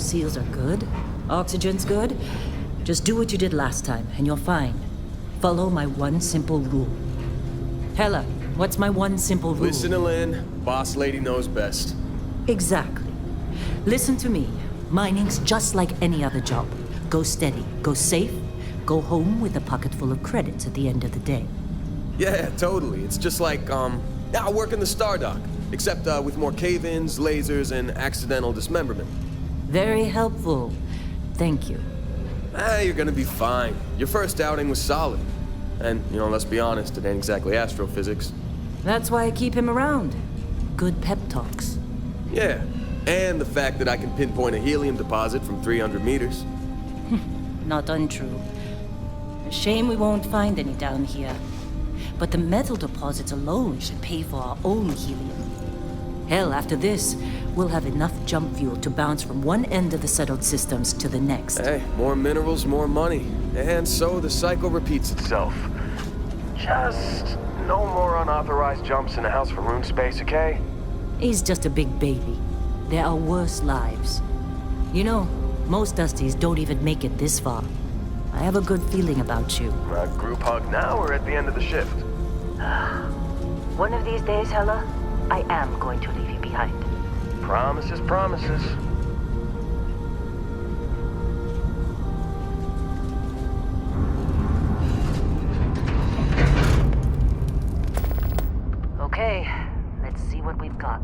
seals are good. Oxygen's good. Just do what you did last time, and you're fine. Follow my one simple rule. Hella, what's my one simple rule? Listen to Lynn. Boss lady knows best. Exactly. Listen to me. Mining's just like any other job. Go steady, go safe, go home with a pocket full of credits at the end of the day. Yeah, totally. It's just like, I work in the Star Dock. Except with more cave-ins, lasers, and accidental dismemberment. Very helpful. Thank you. You're gonna be fine. Your first outing was solid. And, let's be honest, it ain't exactly astrophysics. That's why I keep him around. Good pep talks. Yeah, and the fact that I can pinpoint a helium deposit from 300 meters. Not untrue. A shame we won't find any down here. But the metal deposits alone should pay for our own helium. Hell, after this, we'll have enough jump fuel to bounce from one end of the settled systems to the next. Hey, more minerals, more money. And so the cycle repeats itself. Just no more unauthorized jumps in the house for rune space, okay? He's just a big baby. There are worse lives. Most Dusties don't even make it this far. I have a good feeling about you. A group hug now or at the end of the shift? One of these days, Hella, I am going to leave you behind. Promises, promises. Okay, let's see what we've got.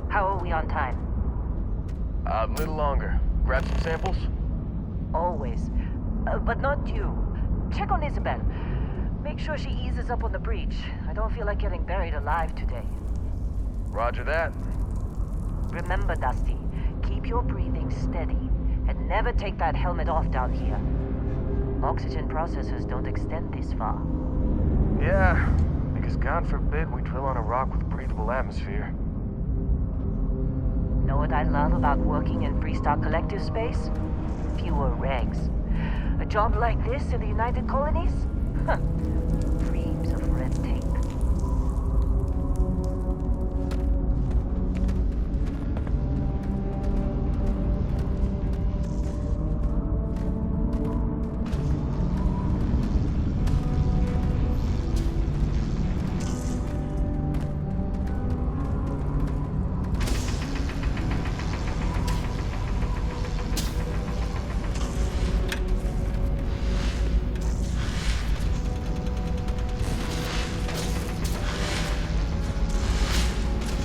How are we on time? A little longer. Grab some samples? Always. But not you. Check on Isabel. Make sure she eases up on the breach. I don't feel like getting buried alive today. Roger that. Remember, Dusty, keep your breathing steady and never take that helmet off down here. Oxygen processors don't extend this far. Yeah, because God forbid we drill on a rock with breathable atmosphere. Know what I love about working in Freestar Collective space? Fewer regs. A job like this in the United Colonies? Huh. Dreams of red tape.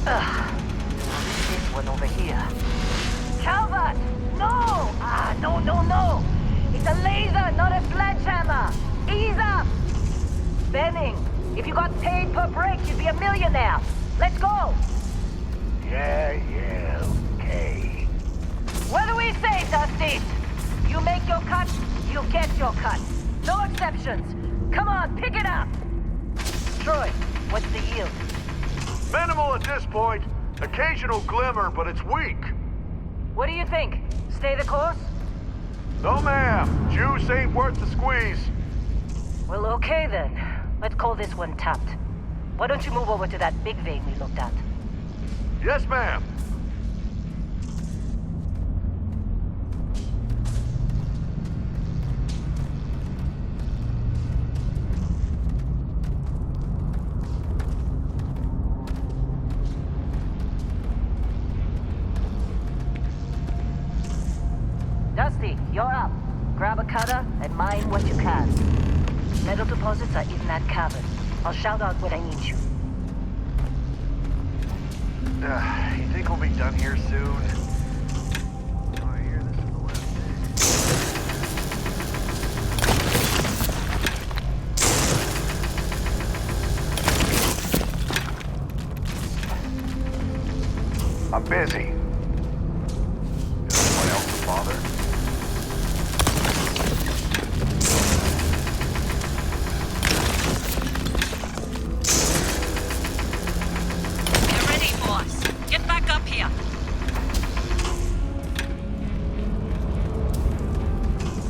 This one over here. Calvert! No! No! It's a laser, not a sledgehammer! Ease up! Benning, if you got paid per break, you'd be a millionaire. Let's go! Yeah, okay. What do we say, Dusty? You make your cut, you get your cut. No exceptions. Come on, pick it up! Troy, what's the yield? Minimal at this point. Occasional glimmer, but it's weak. What do you think? Stay the course? No, ma'am. Juice ain't worth the squeeze. Well, okay then. Let's call this one tapped. Why don't you move over to that big vein we looked at? Yes, ma'am. Dusty, you're up. Grab a cutter and mine what you can. Metal deposits are in that cavern. I'll shout out when I need you. You think we'll be done here soon? Oh, I hear this is the last day. I'm busy. Anyone else bother? Get ready, boss. Get back up here.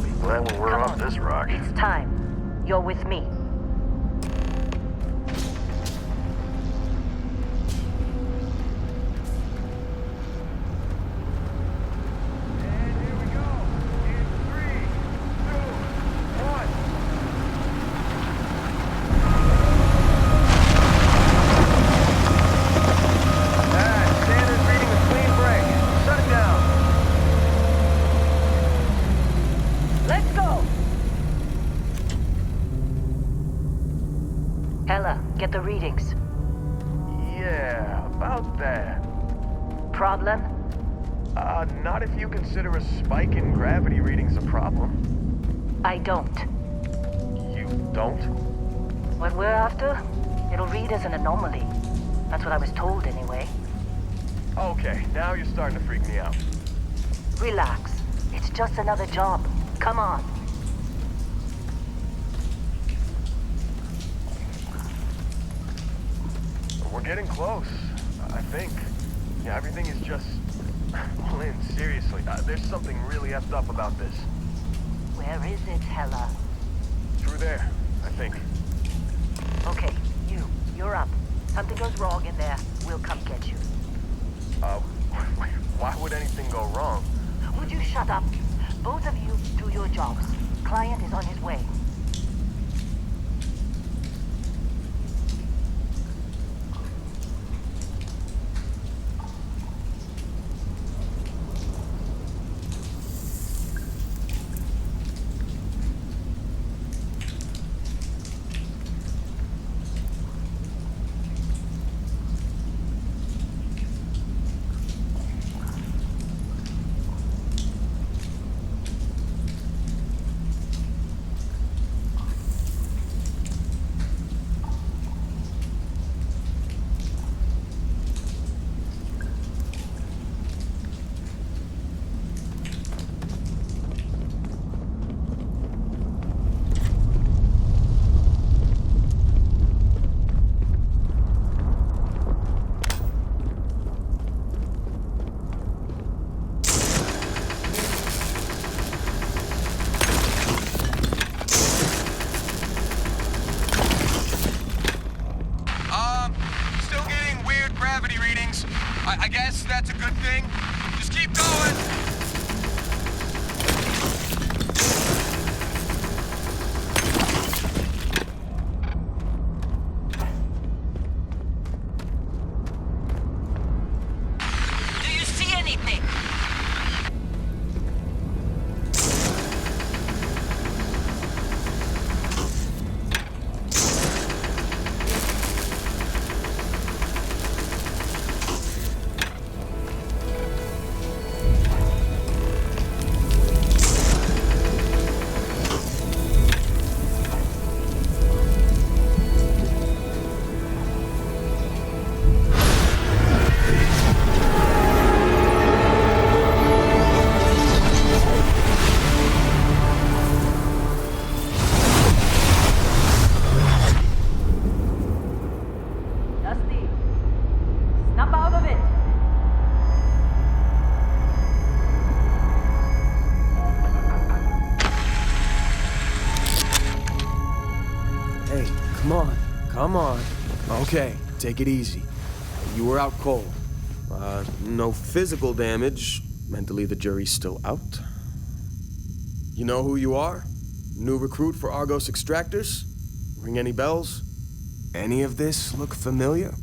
Be glad when we're Come off on. this rock. It's time. You're with me. And here we Get the readings. Yeah, about that. Problem? Not if you consider a spike in gravity readings a problem. I don't. You don't? What we're after, it'll read as an anomaly. That's what I was told anyway. Okay, now you're starting to freak me out. Relax. It's just another job. Come on. We're getting close, I think. Yeah, everything is just... Lynn, seriously, there's something really effed up about this. Where is it, Hella? Through there, I think. Okay, you're up. Something goes wrong in there, we'll come get you. Why would anything go wrong? Would you shut up? Both of you do your jobs. Client is on his way. Still getting weird gravity readings. I guess that's a good thing. Just keep going. Do you see anything? Dusty, snap out of it. Hey, come on. Come on. Okay, take it easy. You were out cold. No physical damage. Mentally, the jury's still out. You know who you are? New recruit for Argos Extractors? Ring any bells? Any of this look familiar?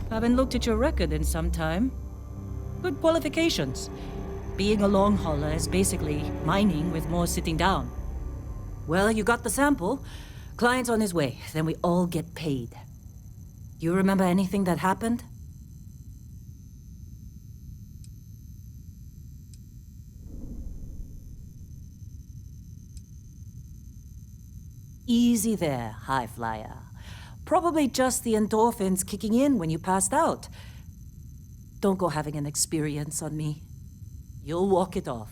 Haven't looked at your record in some time. Good qualifications. Being a long hauler is basically mining with more sitting down. Well, you got the sample. Client's on his way, then we all get paid. You remember anything that happened? Easy there, high flyer. Probably just the endorphins kicking in when you passed out. Don't go having an experience on me. You'll walk it off.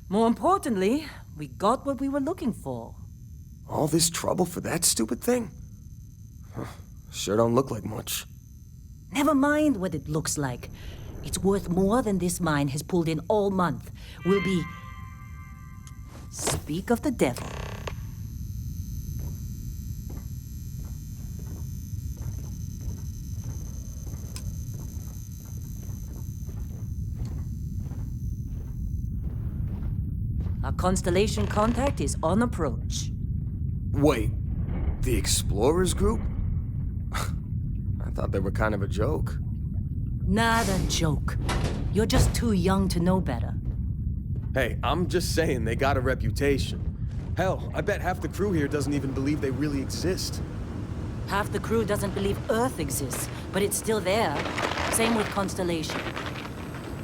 More importantly, we got what we were looking for. All this trouble for that stupid thing? Huh, sure don't look like much. Never mind what it looks like. It's worth more than this mine has pulled in all month. We'll be... Speak of the devil. Our constellation contact is on approach. Wait, the Explorers group? I thought they were kind of a joke. Not a joke. You're just too young to know better. Hey, I'm just saying they got a reputation. Hell, I bet half the crew here doesn't even believe they really exist. Half the crew doesn't believe Earth exists, but it's still there. Same with Constellation.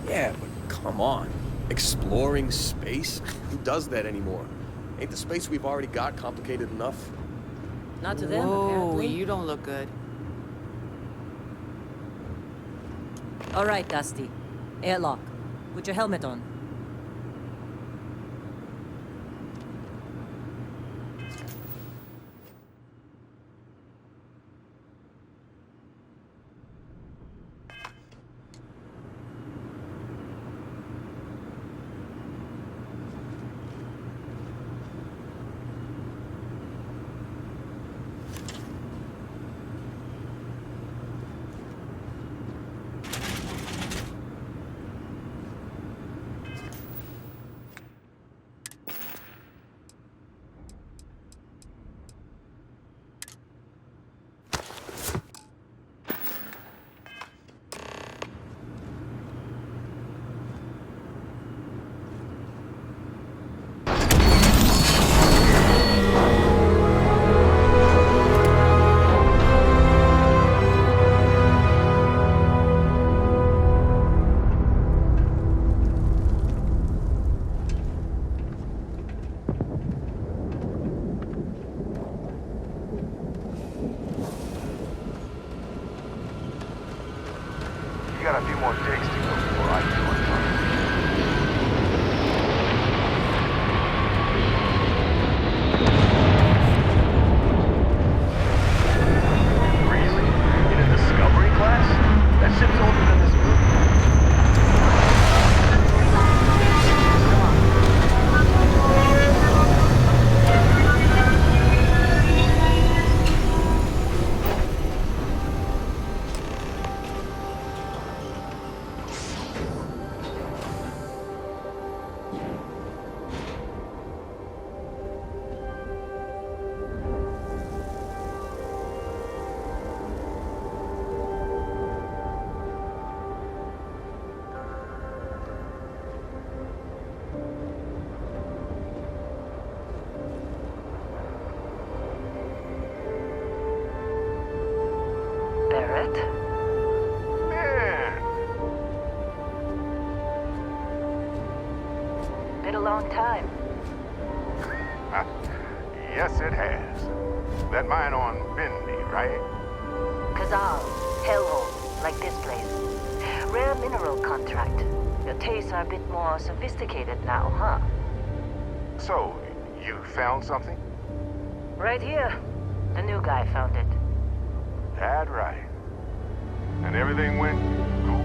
Yeah, but come on. Exploring space? Who does that anymore? Ain't the space we've already got complicated enough? Not to them, Whoa, apparently. you don't look good. All right, Dusty. Airlock. Put your helmet on. You got a few more digs to go before I do it. Really? In a Discovery class? That ship's older than this movie. Barrett? Man, Been a long time. yes it has. That mine on Bendy, right? Kazal, hellhole, like this place. Rare mineral contract. Your tastes are a bit more sophisticated now, huh? So, you found something? Right here. The new guy found it. That right. And everything went cool?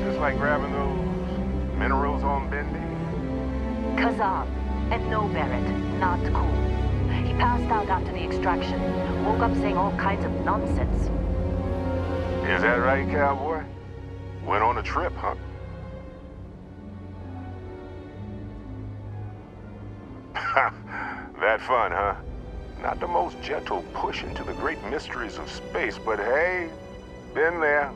Just like grabbing those minerals on Bendy? Kazal. And no, Barrett. Not cool. He passed out after the extraction. Woke up saying all kinds of nonsense. Is that right, cowboy? Went on a trip, huh? That fun, huh? Not the most gentle push into the great mysteries of space, but hey, been there.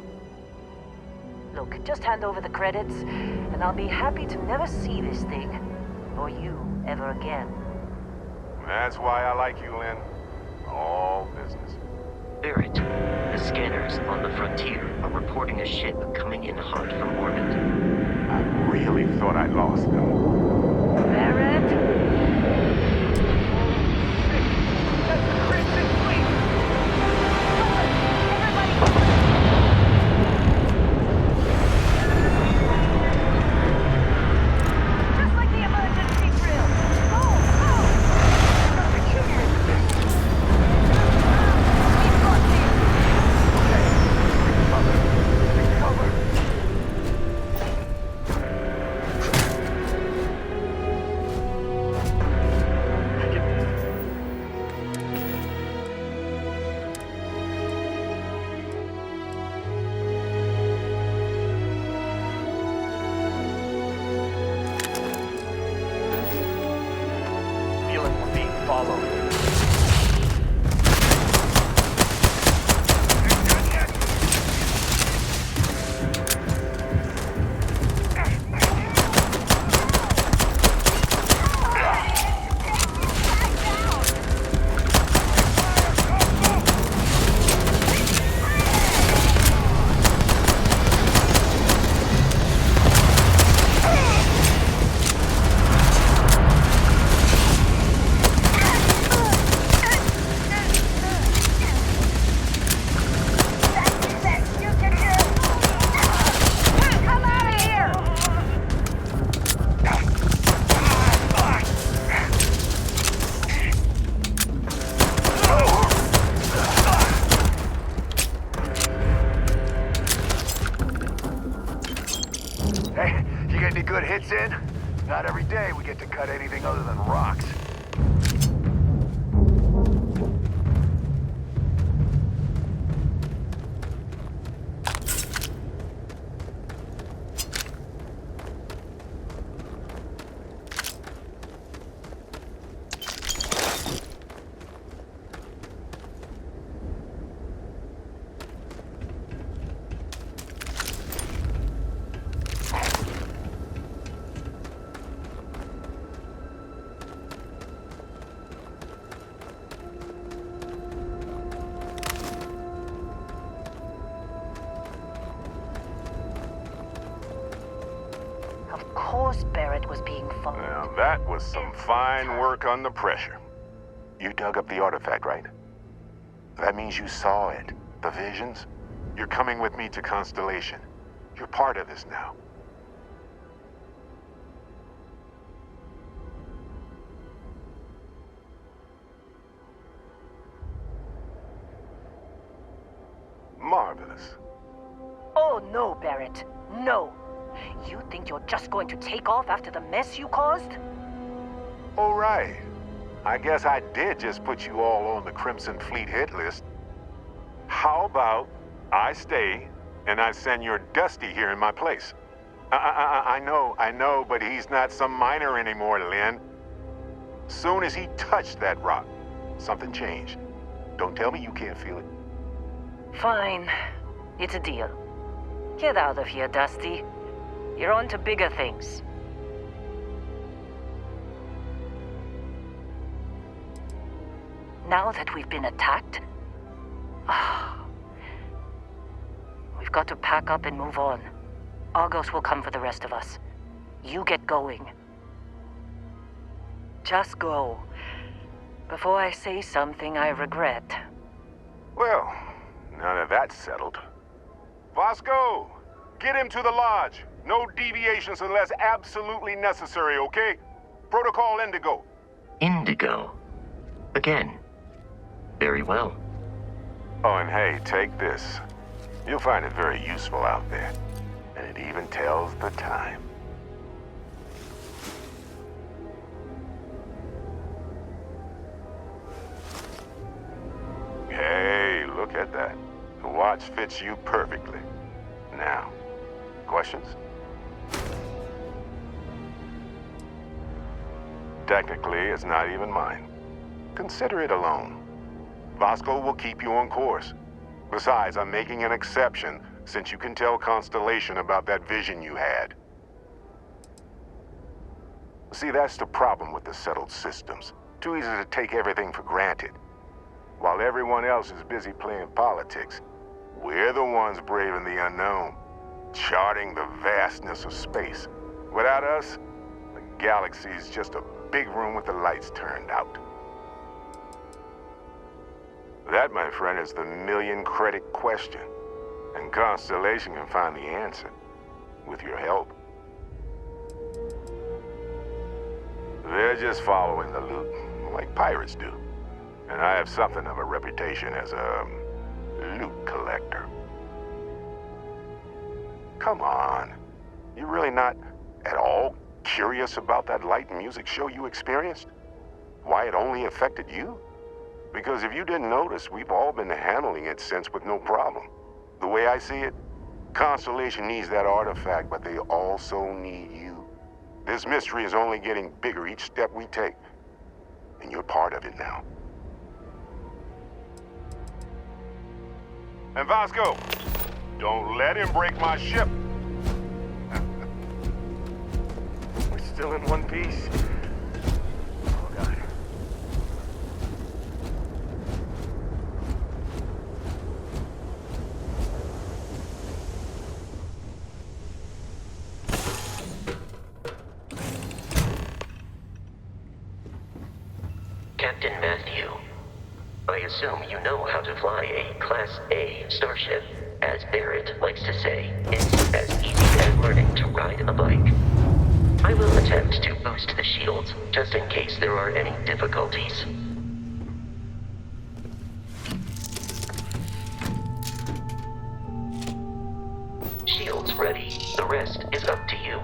Look, just hand over the credits, and I'll be happy to never see this thing, or you, ever again. That's why I like you, Lynn. All business. Barrett, the scanners on the frontier are reporting a ship coming in hot from orbit. I really thought I lost them. Barrett? That's the Crimson Fleet! Just like the emergency drill! Go! Go! You gotta be kidding me with this! We've got this! Okay, recover! Feeling we're being followed. Come out of here! Hey, you get any good hits in? Not every day we get to cut anything other than rocks. Of course Barrett was being followed. Now, that was some fine work under pressure. You dug up the artifact, right? That means you saw it. The visions? You're coming with me to Constellation. You're part of this now. Marvelous. Oh no, Barrett. No. You think you're just going to take off after the mess you caused? All right. I guess I did just put you all on the Crimson Fleet hit list. How about I stay and I send your Dusty here in my place? I know, but he's not some miner anymore, Lynn. Soon as he touched that rock, something changed. Don't tell me you can't feel it. Fine. It's a deal. Get out of here, Dusty. You're on to bigger things. Now that we've been attacked, we've got to pack up and move on. Argos will come for the rest of us. You get going. Just go. Before I say something I regret. Well, now that that's settled. Vasco, get him to the lodge. No deviations unless absolutely necessary, okay? Protocol Indigo. Indigo. Again. Very well. Oh, and hey, take this. You'll find it very useful out there. And it even tells the time. Hey, look at that. The watch fits you perfectly. Now, questions? Technically, it's not even mine. consider it alone. Vasco will keep you on course. Besides, I'm making an exception since you can tell Constellation about that vision you had. See, that's the problem with the settled systems. Too easy to take everything for granted. While everyone else is busy playing politics, we're the ones braving the unknown, charting the vastness of space. Without us, the galaxy is just a big room with the lights turned out. That, my friend, is the million-credit question. And Constellation can find the answer, with your help. They're just following the loot, like pirates do. And I have something of a reputation as a loot collector. Come on. You're really not at all curious about that light and music show you experienced? Why it only affected you? Because if you didn't notice, we've all been handling it since with no problem. The way I see it, Constellation needs that artifact, but they also need you. This mystery is only getting bigger each step we take, and you're part of it now. And Vasco, don't let him break my ship. We're still in one piece. Oh, God. Captain Matthew, I assume you know how to fly a Class A starship. As Barrett likes to say, it's as easy as learning to ride a bike. I will attempt to boost the shields, just in case there are any difficulties. Shields ready. The rest is up to you.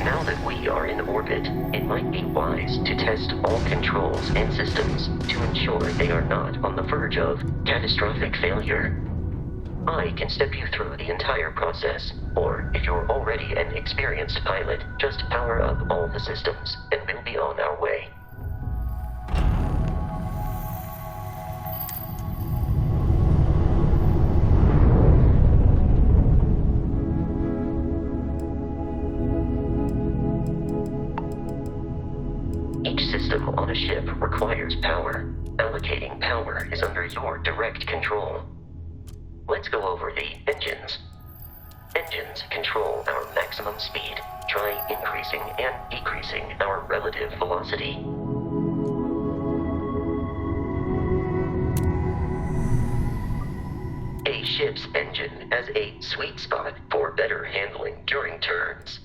Now that we are in orbit, it might be wise to test all controls and systems to ensure they are not on the verge of catastrophic failure. I can step you through the entire process, or if you're already an experienced pilot, just power up all the systems and we'll be on our way. Each system on a ship requires power. Allocating power is under your direct control. Let's go over the engines. Engines control our maximum speed. Try increasing and decreasing our relative velocity. A ship's engine has a sweet spot for better handling during turns.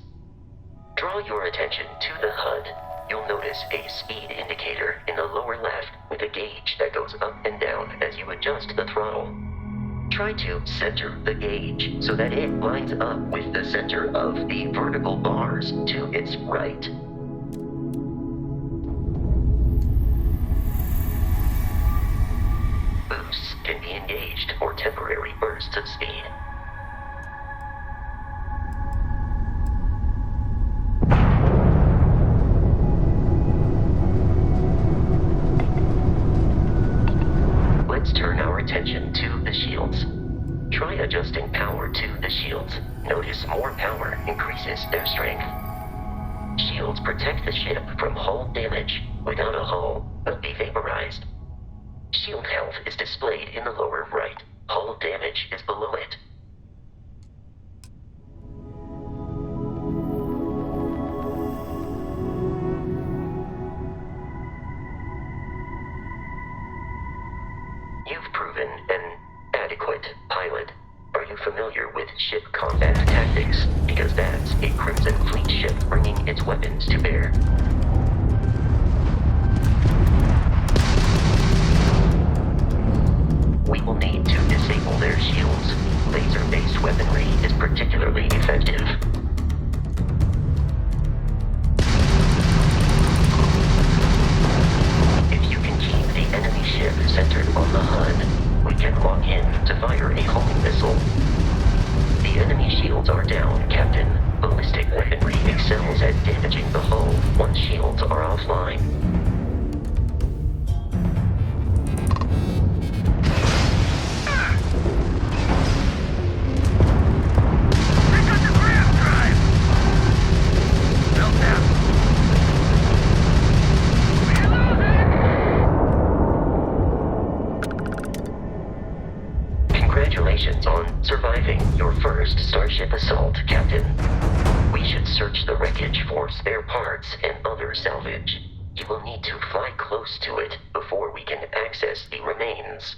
Draw your attention to the HUD. You'll notice a speed indicator in the lower left with a gauge that goes up and down as you adjust the throttle. Try to center the gauge so that it lines up with the center of the vertical bars to its right. Boosts can be engaged for temporary bursts of speed. Let's turn our attention to the shields. Try adjusting power to the shields. Notice more power increases their strength. Shields protect the ship from hull damage. Without a hull, will be vaporized. Shield health is displayed in the lower right. Hull damage is below it. You've proven an adequate pilot. Are you you familiar with ship combat tactics? Because that's a Crimson Fleet ship bringing its weapons to bear. We will need to disable their shields. Laser-based weaponry is particularly effective. If you can keep the enemy ship centered on the HUD, we can lock in to fire a homing missile. The enemy shields are down, Captain. Ballistic weaponry excels at damaging the hull once shields are offline. Congratulations on surviving your first Starship assault, Captain. We should search the wreckage for spare parts and other salvage. You will need to fly close to it before we can access the remains.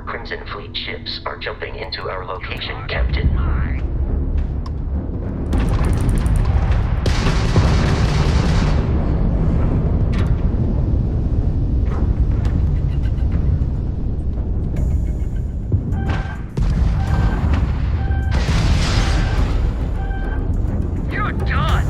Crimson Fleet ships are jumping into our location, Captain. You're done!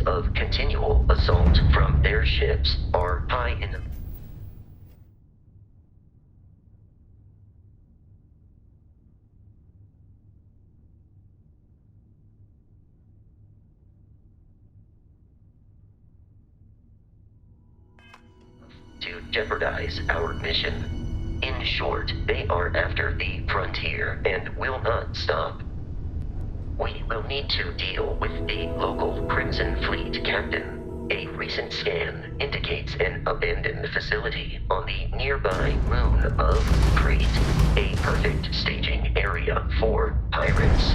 Of continual assault from their ships are high in the... to jeopardize our mission. In short, they are after the frontier and will not stop. We will need to deal with the local Crimson Fleet captain. A recent scan indicates an abandoned facility on the nearby moon of Crete, a perfect staging area for pirates.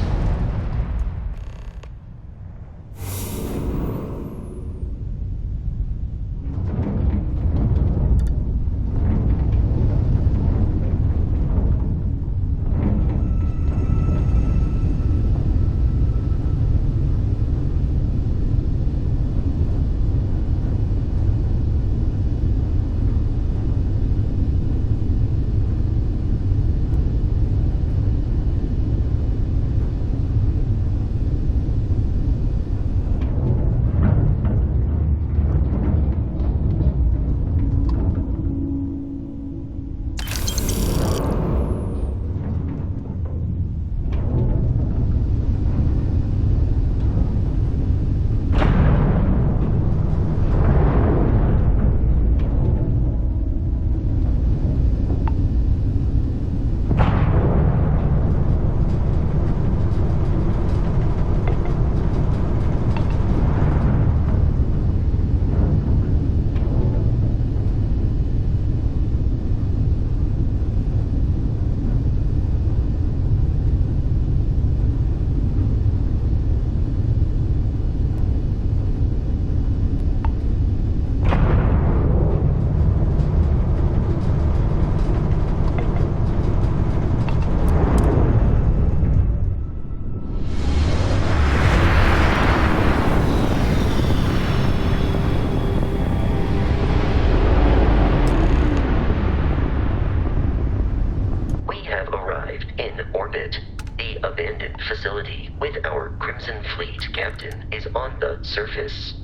is on the surface.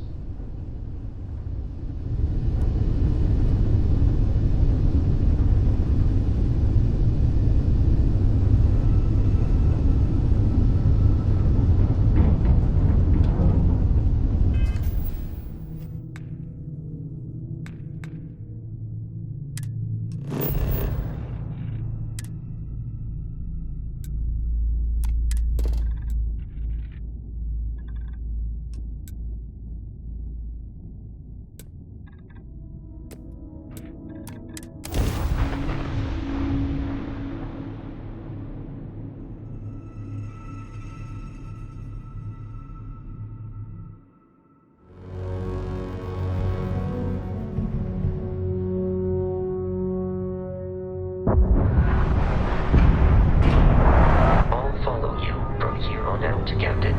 I'll follow you from here on out, Captain.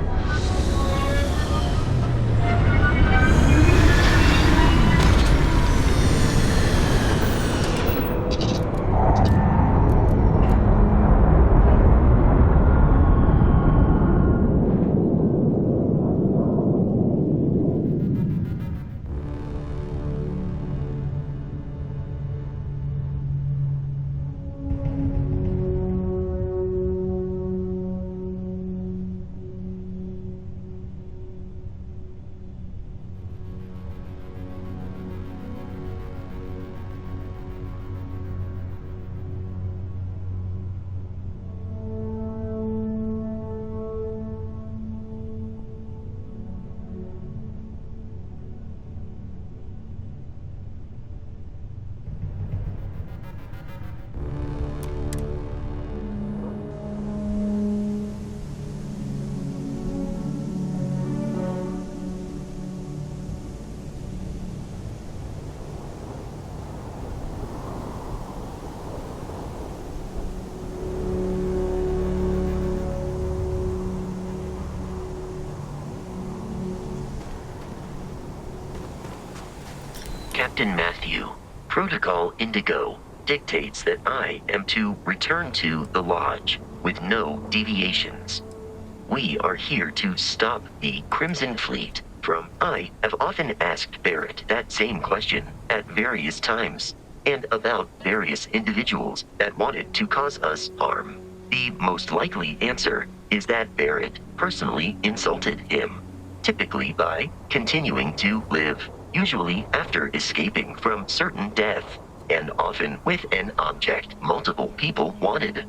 Captain Matthew, Protocol Indigo dictates that I am to return to the Lodge with no deviations. We are here to stop the Crimson Fleet from... I have often asked Barrett that same question at various times, and about various individuals that wanted to cause us harm. The most likely answer is that Barrett personally insulted him, typically by continuing to live, usually after escaping from certain death, and often with an object multiple people wanted.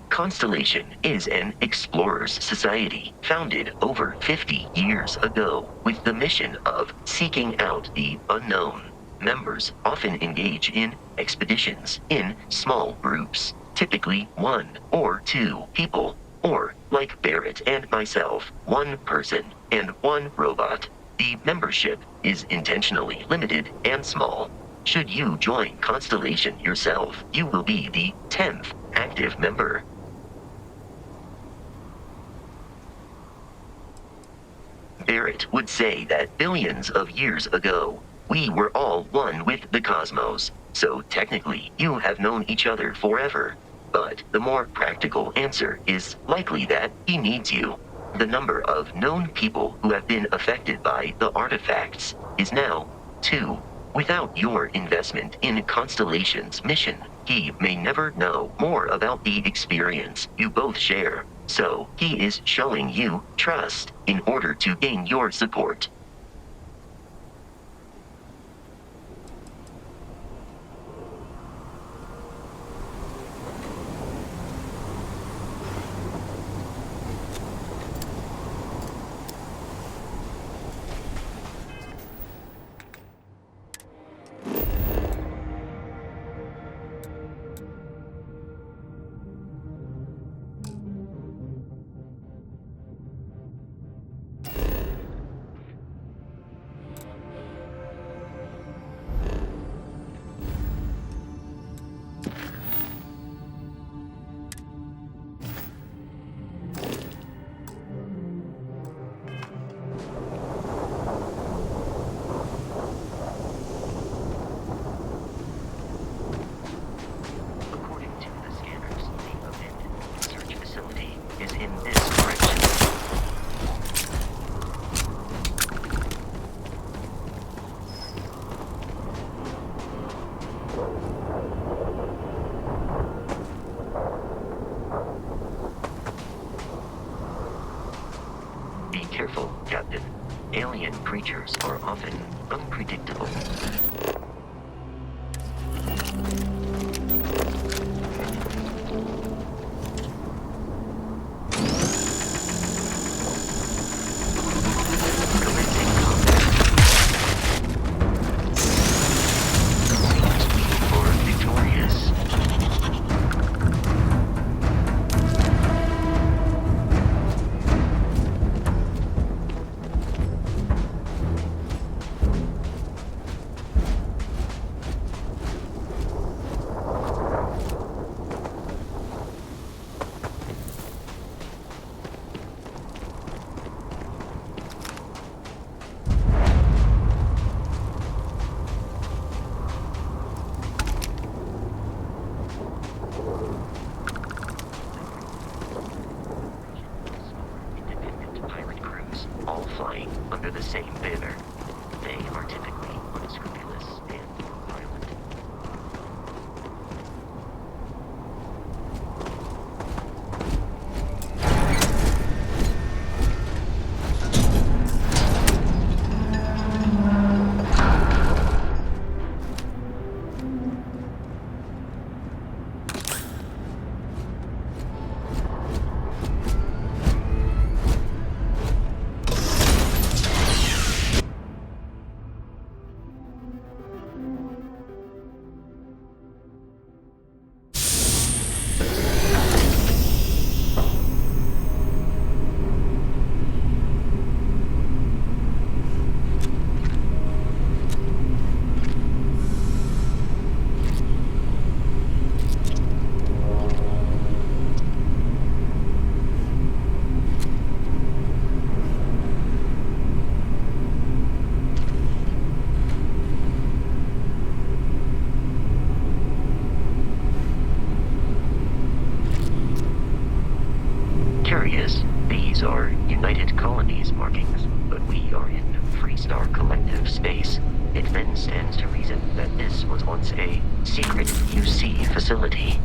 Constellation is an explorers society founded over 50 years ago with the mission of seeking out the unknown. Members often engage in expeditions in small groups, typically 1 or 2 people, or, like Barrett and myself, 1 person and 1 robot. The membership is intentionally limited and small. Should you join Constellation yourself, you will be the 10th active member. Barrett would say that billions of years ago, we were all one with the cosmos, so technically you have known each other forever. But the more practical answer is likely that he needs you. The number of known people who have been affected by the artifacts is now 2. Without your investment in Constellation's mission, he may never know more about the experience you both share. So he is showing you trust in order to gain your support. Be careful, Captain. Alien creatures are often unpredictable. All flying under the same banner. They are typically unscrupulous and violent. These are United Colonies markings, but we are in Free Star Collective space. It then stands to reason that this was once a secret UC facility.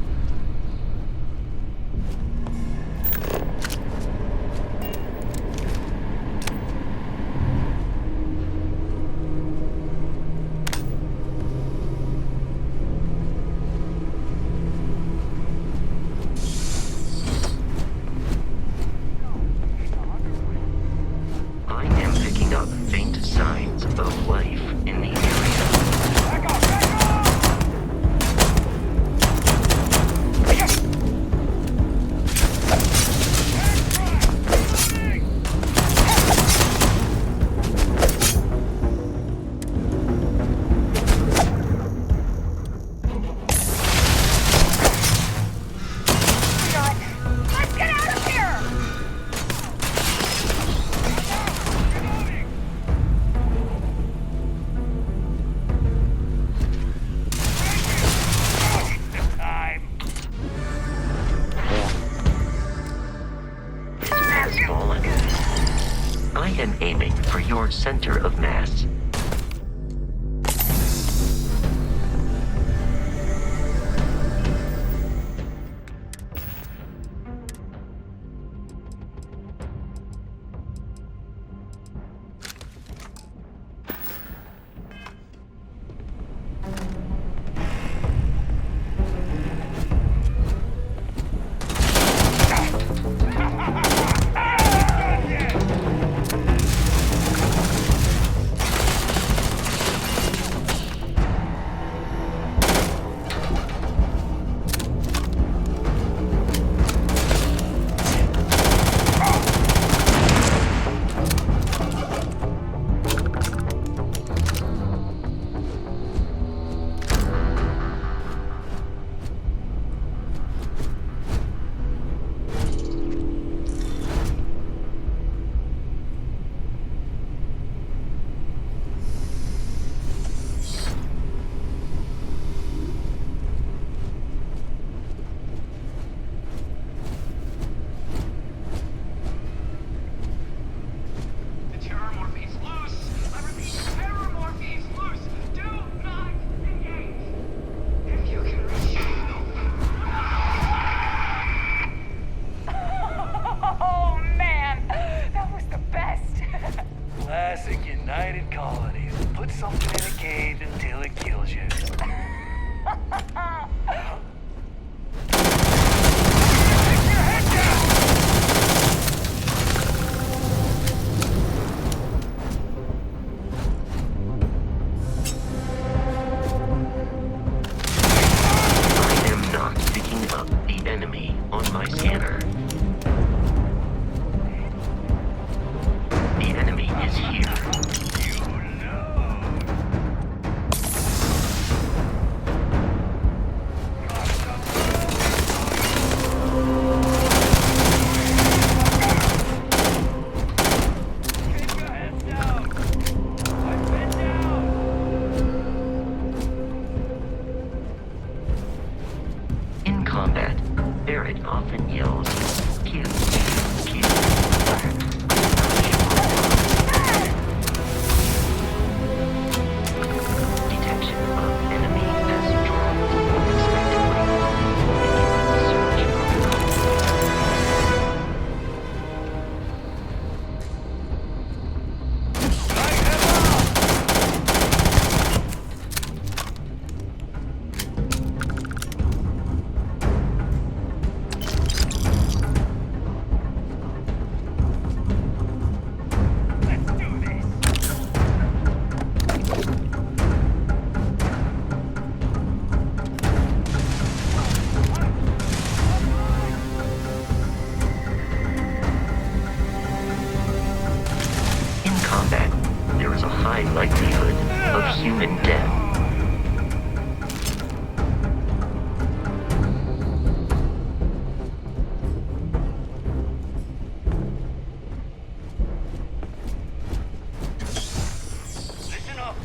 Faint signs of life in the area. Back off! Back I am aiming for your center of mass. isolated colony. Put something in a cage until it kills you. I am not picking up the enemy on my scanner. The enemy is here. In combat, Barrett often yells, "Kill, kill." Detection of enemy as dropped unexpectedly. Begin search protocol. In combat, there is a high likelihood of human death. Listen up.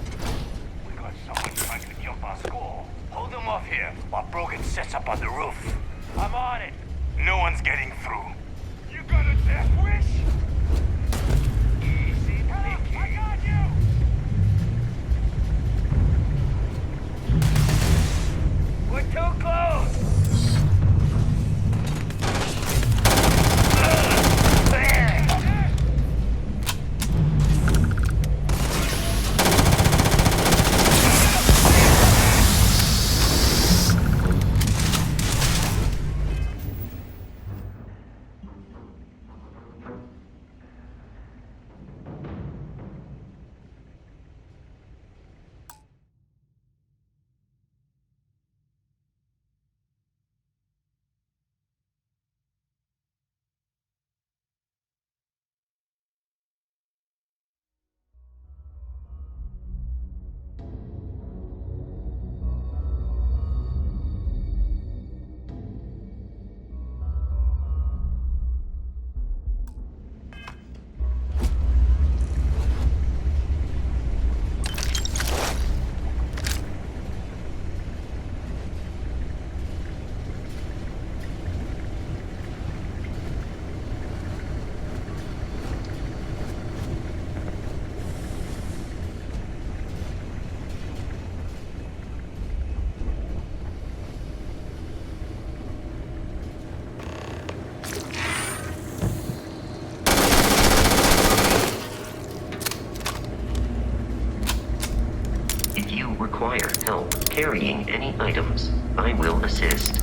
We got someone trying to jump our school. Hold them off here while Brogan sets up on the roof. I'm on it. No one's getting through. You got a death wish? Easy, Mickey. I got you. We're too close. If you require help carrying any items, I will assist.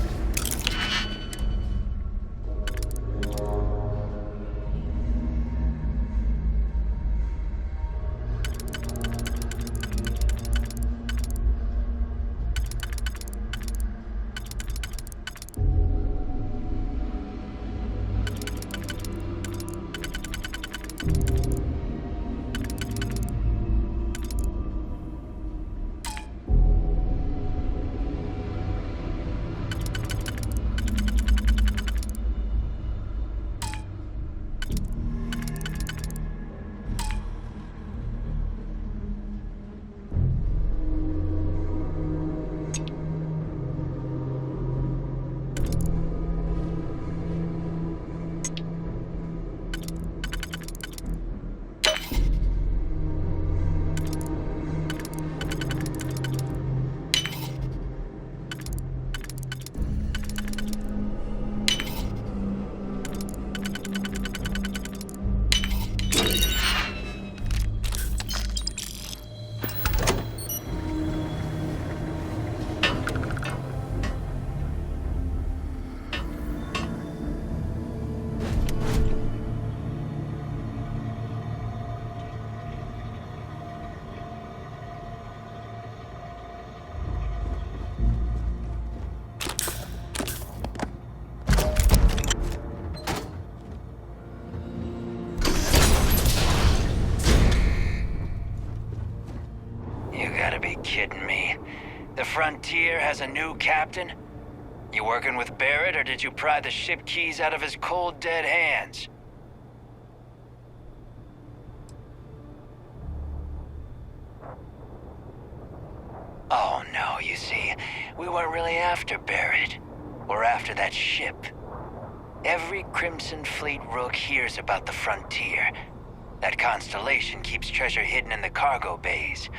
kidding me? The Frontier has a new captain? You working with Barrett, or did you pry the ship keys out of his cold, dead hands? Oh no, you see, we weren't really after Barrett. We're after that ship. Every Crimson Fleet rook hears about the Frontier. That constellation keeps treasure hidden in the cargo bays.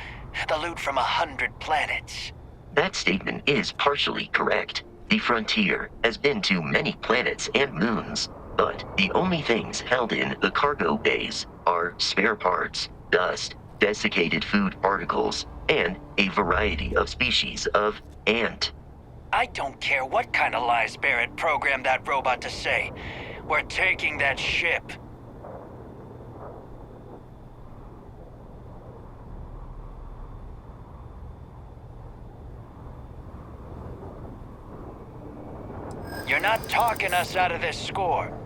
The loot from 100 planets. That statement is partially correct. The Frontier has been to many planets and moons, but the only things held in the cargo bays are spare parts, dust, desiccated food particles, and a variety of species of ant. I don't care what kind of lies Barrett programmed that robot to say. We're taking that ship. You're not talking us out of this score.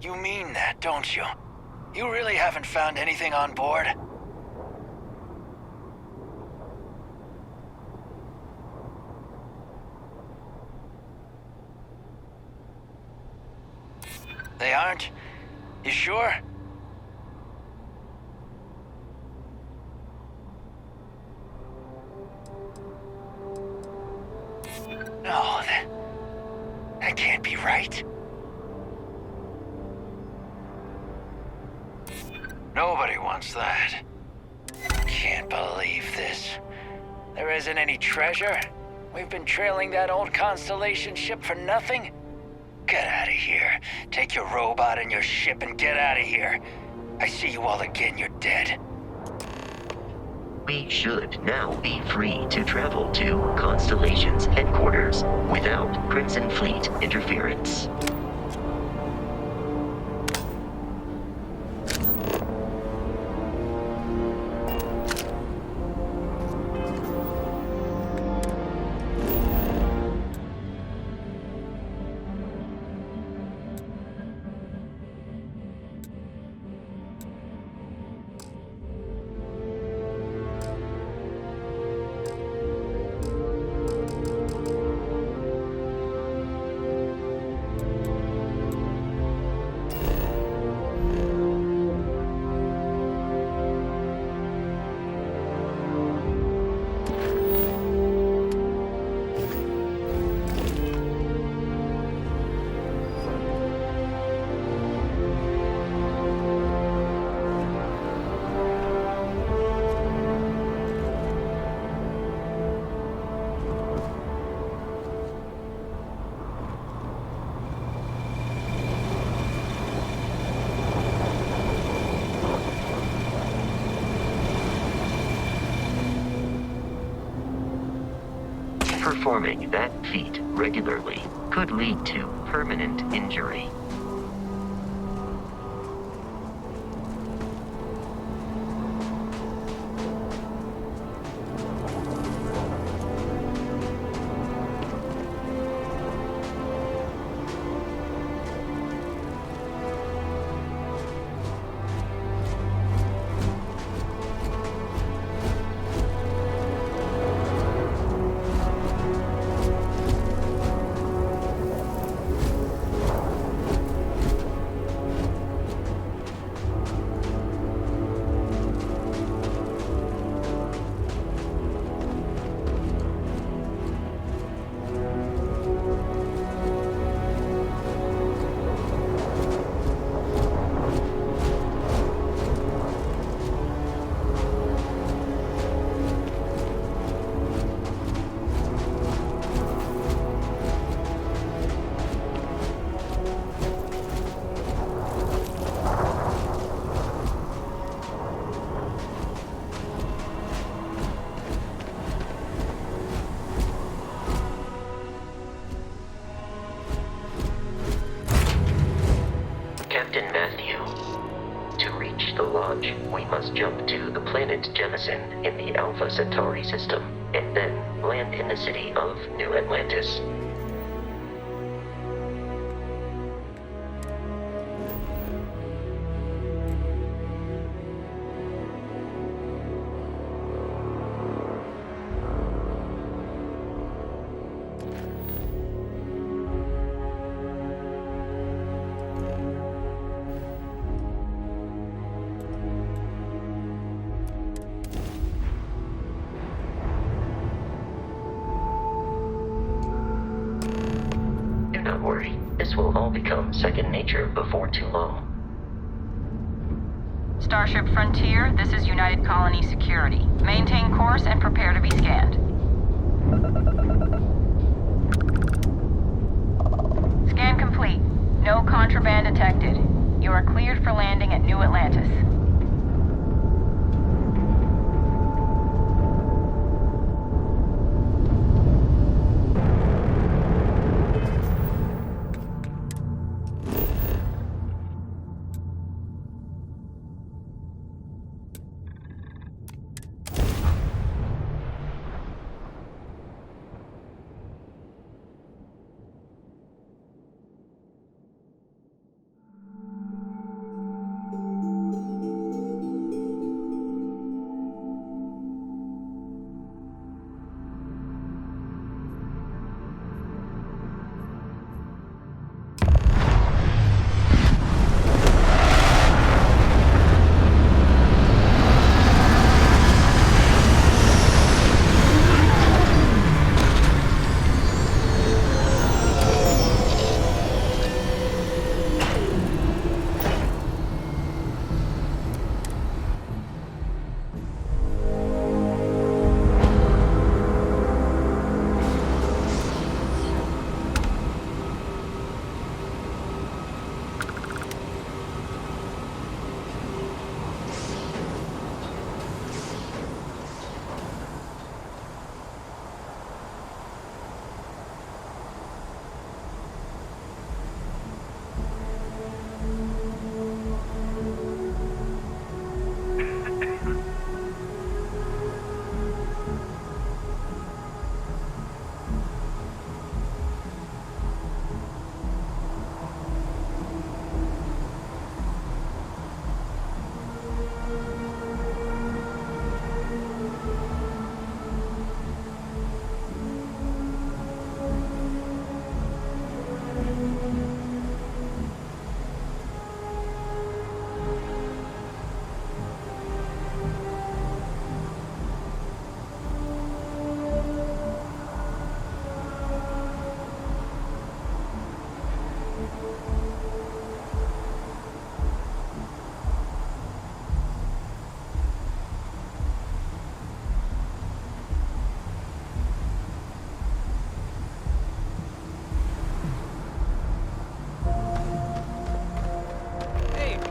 You mean that, don't you? You really haven't found anything on board? They aren't? You sure? No, that can't be right. Nobody wants that. Can't believe this. There isn't any treasure? We've been trailing that old Constellation ship for nothing? Get out of here. Take your robot and your ship and get out of here. I see you all again, you're dead. We should now be free to travel to Constellation's headquarters without Crimson Fleet interference. Performing that feat regularly could lead to permanent injury. launch, we must jump to the planet Jemison in the Alpha Centauri system, and then land in the city of New Atlantis. Do not worry, this will all become second nature before too long. Starship Frontier, this is United Colony Security. Maintain course and prepare to be scanned. Scan complete. No contraband detected. You are cleared for landing at New Atlantis.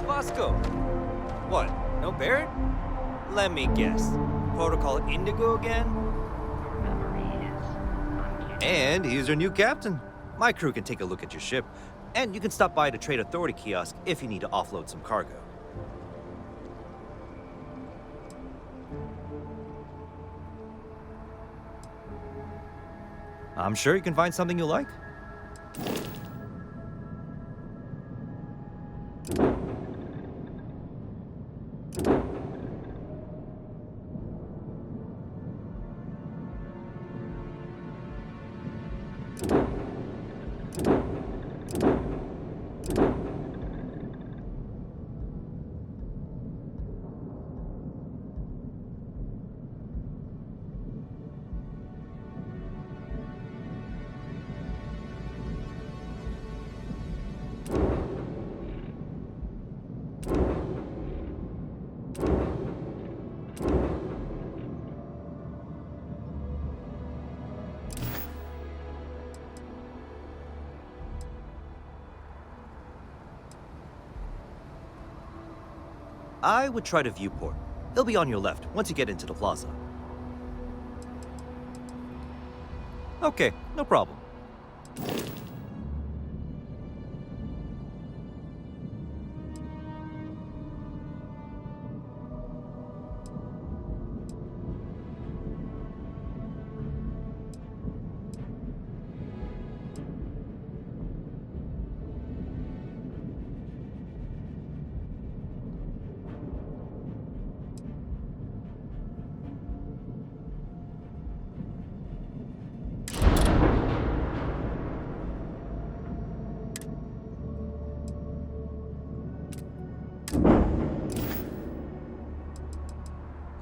Bosco. What? No Barrett? Let me guess. Protocol Indigo again? And he's your new captain. My crew can take a look at your ship, and you can stop by the Trade Authority kiosk if you need to offload some cargo. I'm sure you can find something you like. I would try the viewport. It'll be on your left once you get into the plaza. Okay, no problem.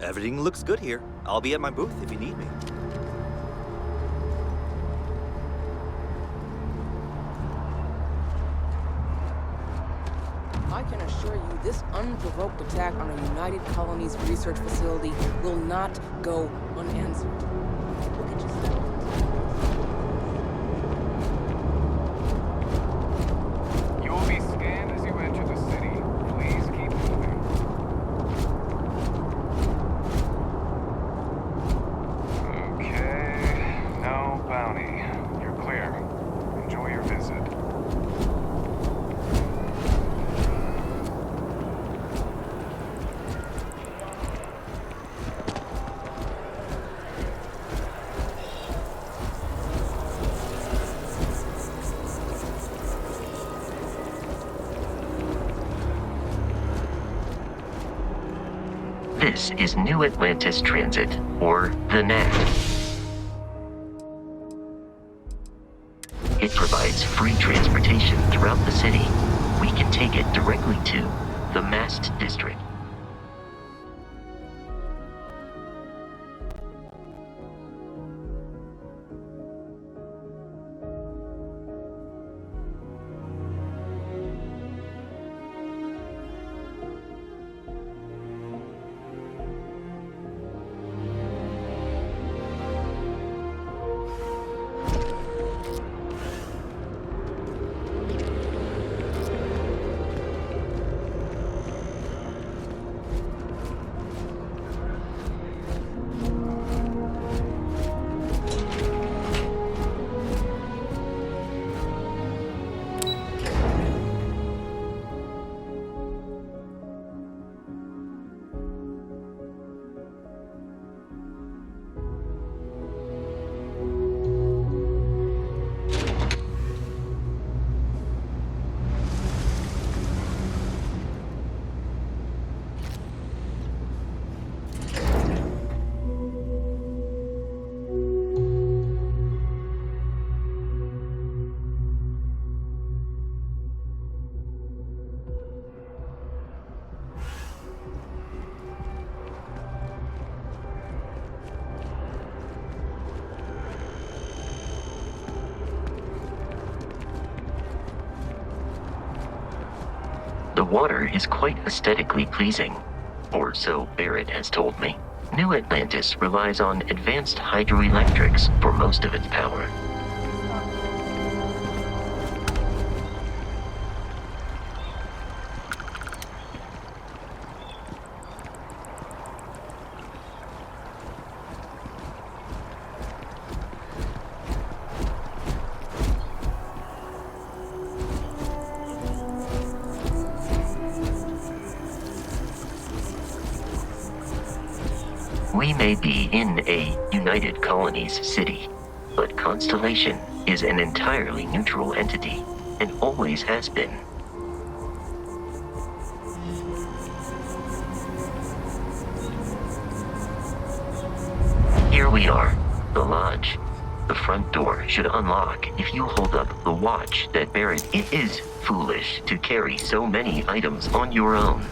Everything looks good here. I'll be at my booth if you need me. I can assure you this unprovoked attack on a United Colonies research facility will not go unanswered. Look at yourself. You will be scanned as you enter the city. Please keep moving. Okay, no bounty. You're clear. Enjoy your visit. This is New Atlantis Transit, or the NAT. It provides free transportation throughout the city. We can take it directly to the Mast District. The water is quite aesthetically pleasing, or so Barrett has told me. New Atlantis relies on advanced hydroelectrics for most of its power. We may be in a United Colonies city, but Constellation is an entirely neutral entity, and always has been. Here we are, the lodge. The front door should unlock if you hold up the watch that Barrett. It is foolish to carry so many items on your own.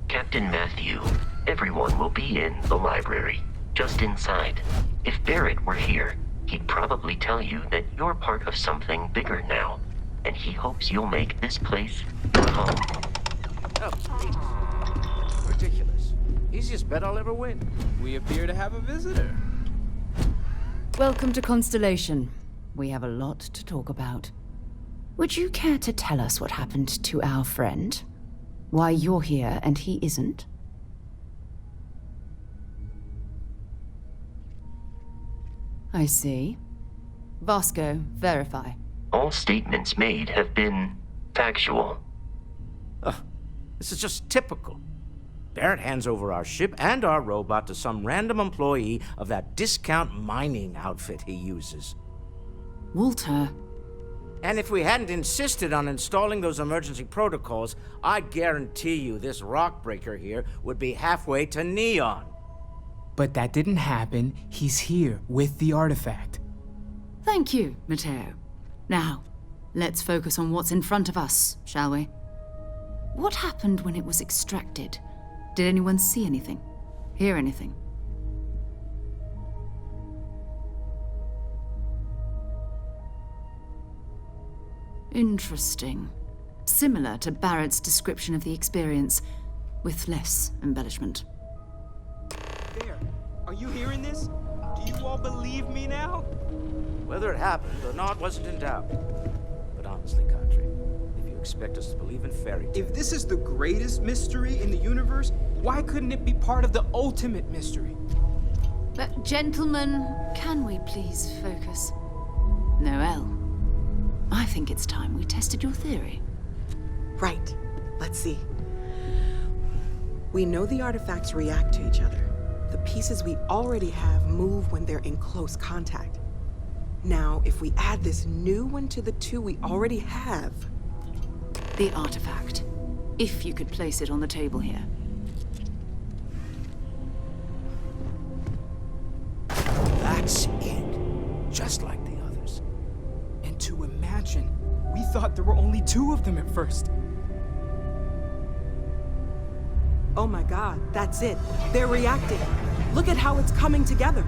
Captain Matthew, everyone will be in the library, just inside. If Barrett were here, he'd probably tell you that you're part of something bigger now, and he hopes you'll make this place your home. Oh, ridiculous. Easiest bet I'll ever win. We appear to have a visitor. Welcome to Constellation. We have a lot to talk about. Would you care to tell us what happened to our friend? Why you're here and he isn't? I see. Vasco, verify. All statements made have been factual. This is just typical. Barrett hands over our ship and our robot to some random employee of that discount mining outfit he uses. Walter. And if we hadn't insisted on installing those emergency protocols, I guarantee you this rock breaker here would be halfway to Neon. But that didn't happen. He's here with the artifact. Thank you, Matteo. Now, let's focus on what's in front of us, shall we? What happened when it was extracted? Did anyone see anything? Hear anything? Interesting. Similar to Barrett's description of the experience, with less embellishment. There. Are you hearing this? Do you all believe me now? Whether it happened or not wasn't in doubt. But honestly, Country, if you expect us to believe in fairy tales... If this is the greatest mystery in the universe, why couldn't it be part of the ultimate mystery? But gentlemen, can we please focus? Noel, I think it's time we tested your theory. Right. Let's see. We know the artifacts react to each other. The pieces we already have move when they're in close contact. Now, if we add this new one to the two we already have... The artifact. If you could place it on the table here. That's it. Just like the others. And to imagine, we thought there were only 2 of them at first. Oh my god, that's it. They're reacting. Look at how it's coming together.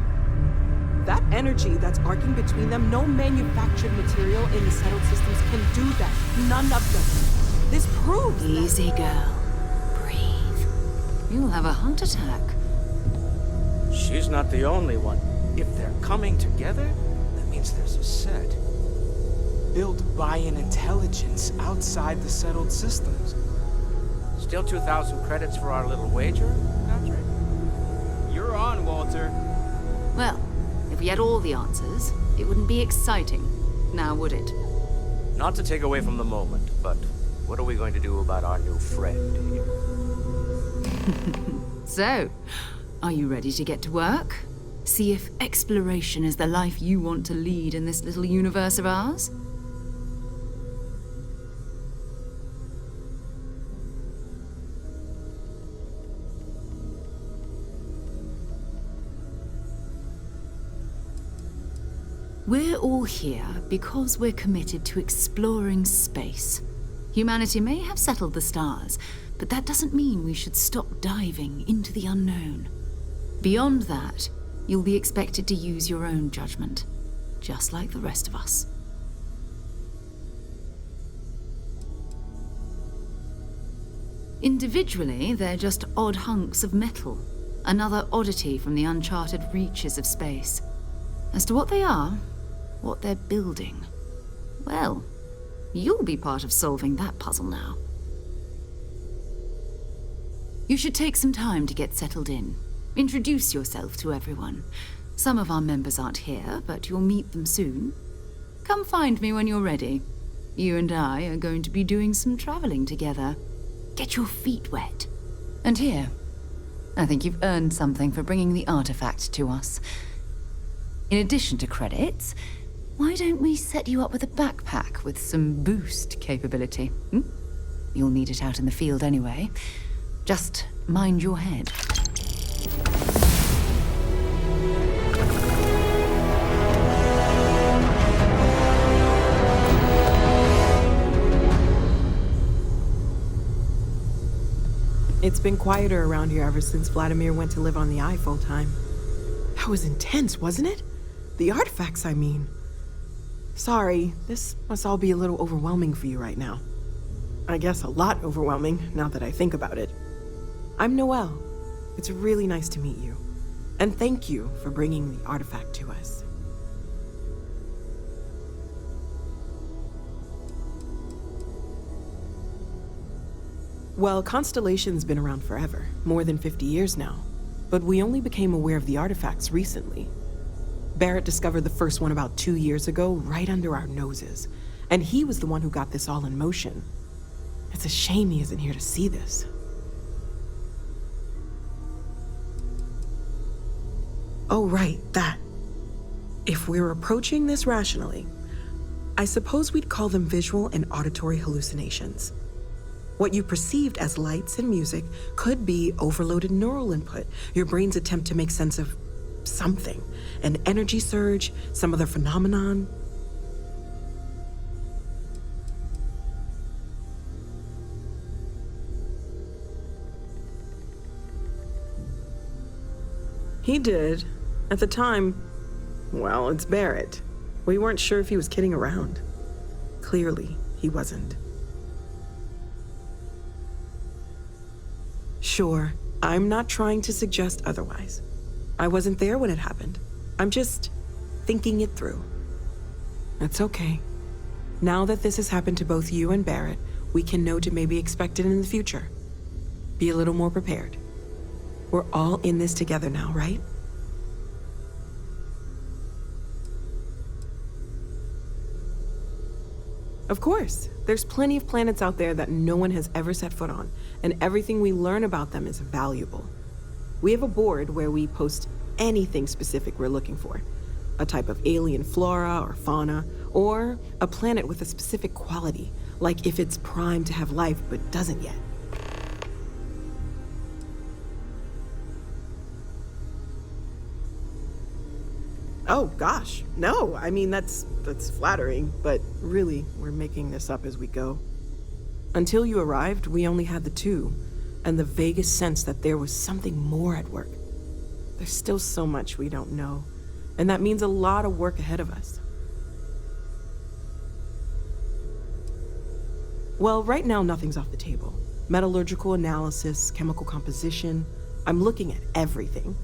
That energy that's arcing between them, no manufactured material in the settled systems can do that. None of them. This proves Easy, girl. Breathe. You'll have a heart attack. She's not the only one. If they're coming together, that means there's a set. Built by an intelligence outside the settled systems. Still 2,000 credits for our little wager, Country? You're on, Walter. Well, if we had all the answers, it wouldn't be exciting, now would it? Not to take away from the moment, but what are we going to do about our new friend here? So, are you ready to get to work? See if exploration is the life you want to lead in this little universe of ours? We're all here because we're committed to exploring space. Humanity may have settled the stars, but that doesn't mean we should stop diving into the unknown. Beyond that, you'll be expected to use your own judgment, just like the rest of us. Individually, they're just odd hunks of metal, another oddity from the uncharted reaches of space. As to what they are, what they're building, well, you'll be part of solving that puzzle now. You should take some time to get settled in. Introduce yourself to everyone. Some of our members aren't here, but you'll meet them soon. Come find me when you're ready. You and I are going to be doing some traveling together. Get your feet wet. And here, I think you've earned something for bringing the artifact to us. In addition to credits, why don't we set you up with a backpack with some boost capability? You'll need it out in the field anyway. Just mind your head. It's been quieter around here ever since Vladimir went to live on the Eye full time. That was intense, wasn't it? The artifacts, I mean. Sorry, this must all be a little overwhelming for you right now. I guess a lot overwhelming, now that I think about it. I'm Noelle. It's really nice to meet you. And thank you for bringing the artifact to us. Well, Constellation's been around forever, more than 50 years now. But we only became aware of the artifacts recently. Barrett discovered the first one about 2 years ago, right under our noses. And he was the one who got this all in motion. It's a shame he isn't here to see this. Oh, right, that. If we're approaching this rationally, I suppose we'd call them visual and auditory hallucinations. What you perceived as lights and music could be overloaded neural input, your brain's attempt to make sense of something, an energy surge, some other phenomenon. He did. At the time, well, it's Barrett. We weren't sure if he was kidding around. Clearly, he wasn't. Sure, I'm not trying to suggest otherwise. I wasn't there when it happened. I'm just thinking it through. It's okay. Now that this has happened to both you and Barrett, we can know to maybe expect it in the future. Be a little more prepared. We're all in this together now, right? Of course. There's plenty of planets out there that no one has ever set foot on, and everything we learn about them is valuable. We have a board where we post anything specific we're looking for. A type of alien flora or fauna, or a planet with a specific quality, like if it's primed to have life but doesn't yet. Oh, gosh, no. I mean, that's flattering, but really, we're making this up as we go. Until you arrived, we only had the two, and the vaguest sense that there was something more at work. There's still so much we don't know, and that means a lot of work ahead of us. Well, right now, nothing's off the table. Metallurgical analysis, chemical composition, I'm looking at everything.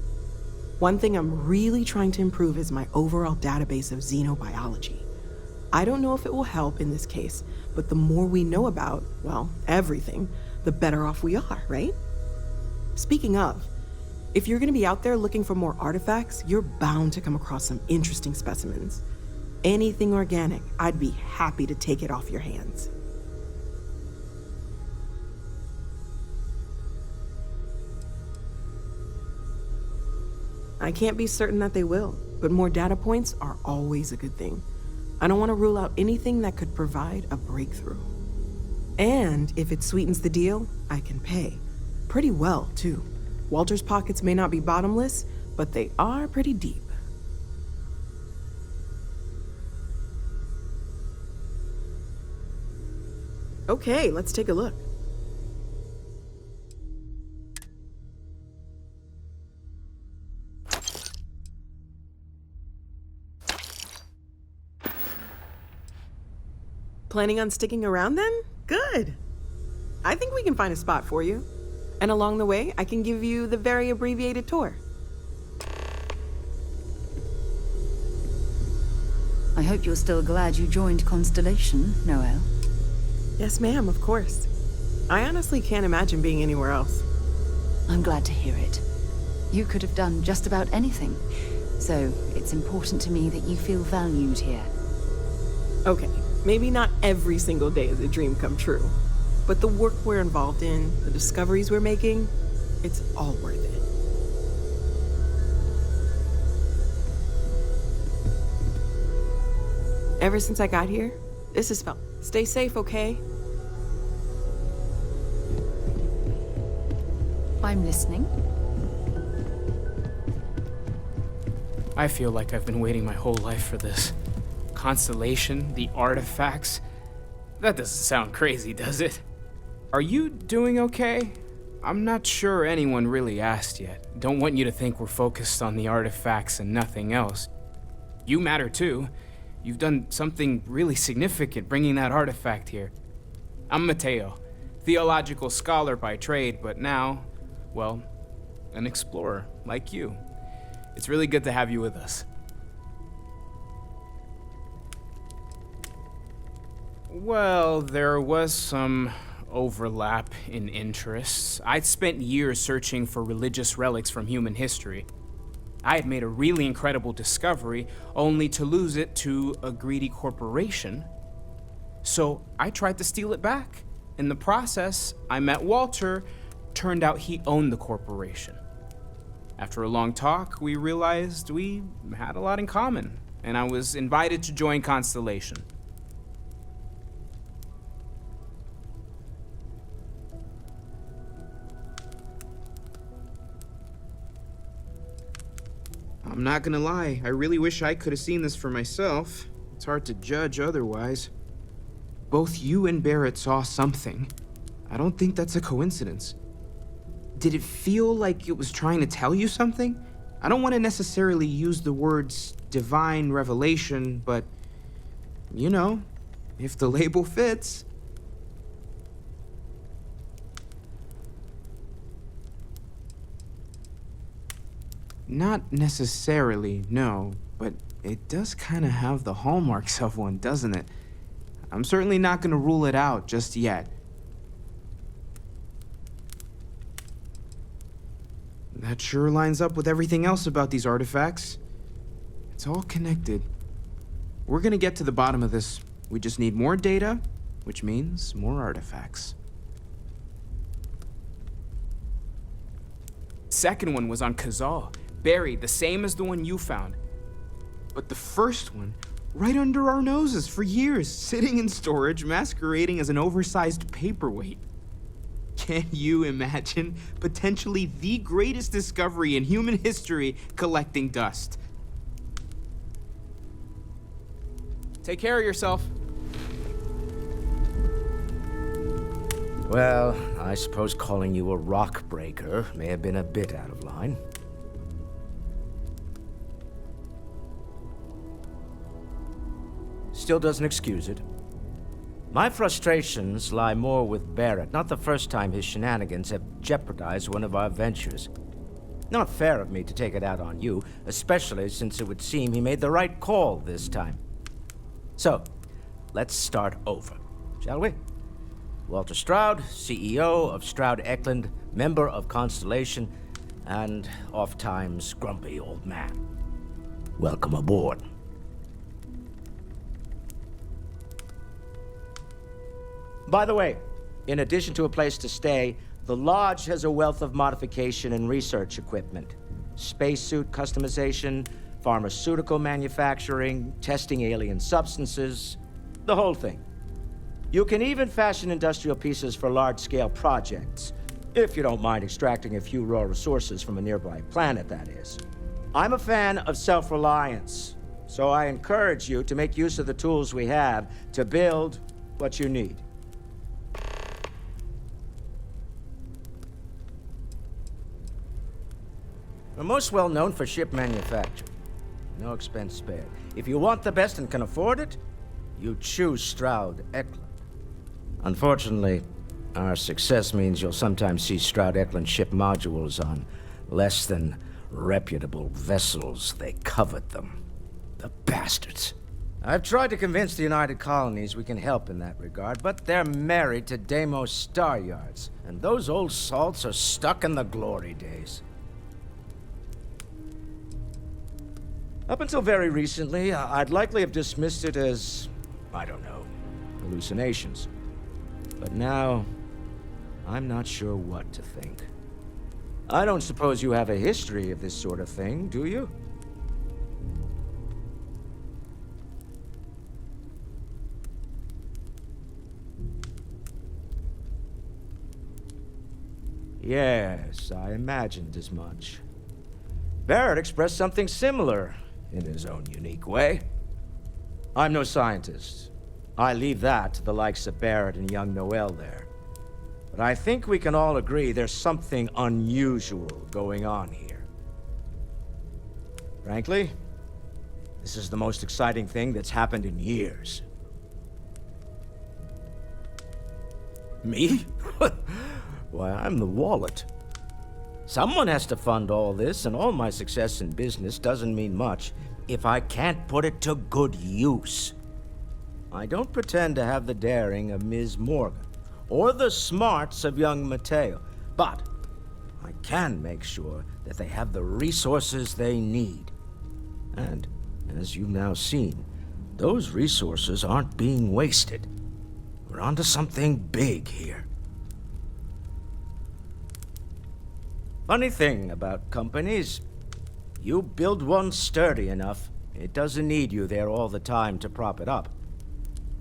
One thing I'm really trying to improve is my overall database of xenobiology. I don't know if it will help in this case, but the more we know about, well, everything, the better off we are, right? Speaking of, if you're gonna be out there looking for more artifacts, you're bound to come across some interesting specimens. Anything organic, I'd be happy to take it off your hands. I can't be certain that they will, but more data points are always a good thing. I don't want to rule out anything that could provide a breakthrough. And if it sweetens the deal, I can pay. Pretty well, too. Walter's pockets may not be bottomless, but they are pretty deep. Okay, let's take a look. Planning on sticking around then? Good. I think we can find a spot for you. And along the way, I can give you the very abbreviated tour. I hope you're still glad you joined Constellation, Noel. Yes, ma'am, of course. I honestly can't imagine being anywhere else. I'm glad to hear it. You could have done just about anything, so it's important to me that you feel valued here. Okay, maybe not every single day is a dream come true, but the work we're involved in, the discoveries we're making, it's all worth it. Ever since I got here, this has felt. Stay safe, okay? I'm listening. I feel like I've been waiting my whole life for this. Constellation, the artifacts. That doesn't sound crazy, does it? Are you doing okay? I'm not sure anyone really asked yet. Don't want you to think we're focused on the artifacts and nothing else. You matter too. You've done something really significant bringing that artifact here. I'm Mateo, theological scholar by trade, but now, well, an explorer like you. It's really good to have you with us. Well, there was some overlap in interests. I'd spent years searching for religious relics from human history. I had made a really incredible discovery, only to lose it to a greedy corporation. So I tried to steal it back. In the process, I met Walter. Turned out he owned the corporation. After a long talk, we realized we had a lot in common, and I was invited to join Constellation. I'm not gonna lie, I really wish I could have seen this for myself. It's hard to judge otherwise. Both you and Barrett saw something. I don't think that's a coincidence. Did it feel like it was trying to tell you something? I don't want to necessarily use the words divine revelation, but, you know, if the label fits. Not necessarily, no, but it does kind of have the hallmarks of one, doesn't it? I'm certainly not going to rule it out just yet. That sure lines up with everything else about these artifacts. It's all connected. We're gonna get to the bottom of this. We just need more data, which means more artifacts. Second one was on Kazal, buried the same as the one you found. But the first one, right under our noses for years, sitting in storage, masquerading as an oversized paperweight. Can you imagine potentially the greatest discovery in human history collecting dust? Take care of yourself. Well, I suppose calling you a rock breaker may have been a bit out of line. Still doesn't excuse it. My frustrations lie more with Barrett. Not the first time his shenanigans have jeopardized one of our ventures. Not fair of me to take it out on you, especially since it would seem he made the right call this time. So, let's start over, shall we? Walter Stroud, CEO of Stroud Eklund, member of Constellation, and oft-times grumpy old man. Welcome aboard. By the way, in addition to a place to stay, the Lodge has a wealth of modification and research equipment. Spacesuit customization, pharmaceutical manufacturing, testing alien substances, the whole thing. You can even fashion industrial pieces for large-scale projects, if you don't mind extracting a few raw resources from a nearby planet, that is. I'm a fan of self-reliance, so I encourage you to make use of the tools we have to build what you need. We're most well known for ship manufacture. No expense spared. If you want the best and can afford it, you choose Stroud Eklund. Unfortunately, our success means you'll sometimes see Stroud Eklund ship modules on less than reputable vessels. They covet them. The bastards. I've tried to convince the United Colonies we can help in that regard, but they're married to Deimos Star Yards, and those old salts are stuck in the glory days. Up until very recently, I'd likely have dismissed it as, I don't know, hallucinations. But now, I'm not sure what to think. I don't suppose you have a history of this sort of thing, do you? Yes, I imagined as much. Barrett expressed something similar in his own unique way. I'm no scientist. I leave that to the likes of Barrett and young Noel there. But I think we can all agree there's something unusual going on here. Frankly, this is the most exciting thing that's happened in years. Me? Why, I'm the wallet. Someone has to fund all this, and all my success in business doesn't mean much if I can't put it to good use. I don't pretend to have the daring of Ms. Morgan, or the smarts of young Mateo, but I can make sure that they have the resources they need. And, as you've now seen, those resources aren't being wasted. We're onto something big here. Funny thing about companies, you build one sturdy enough, it doesn't need you there all the time to prop it up.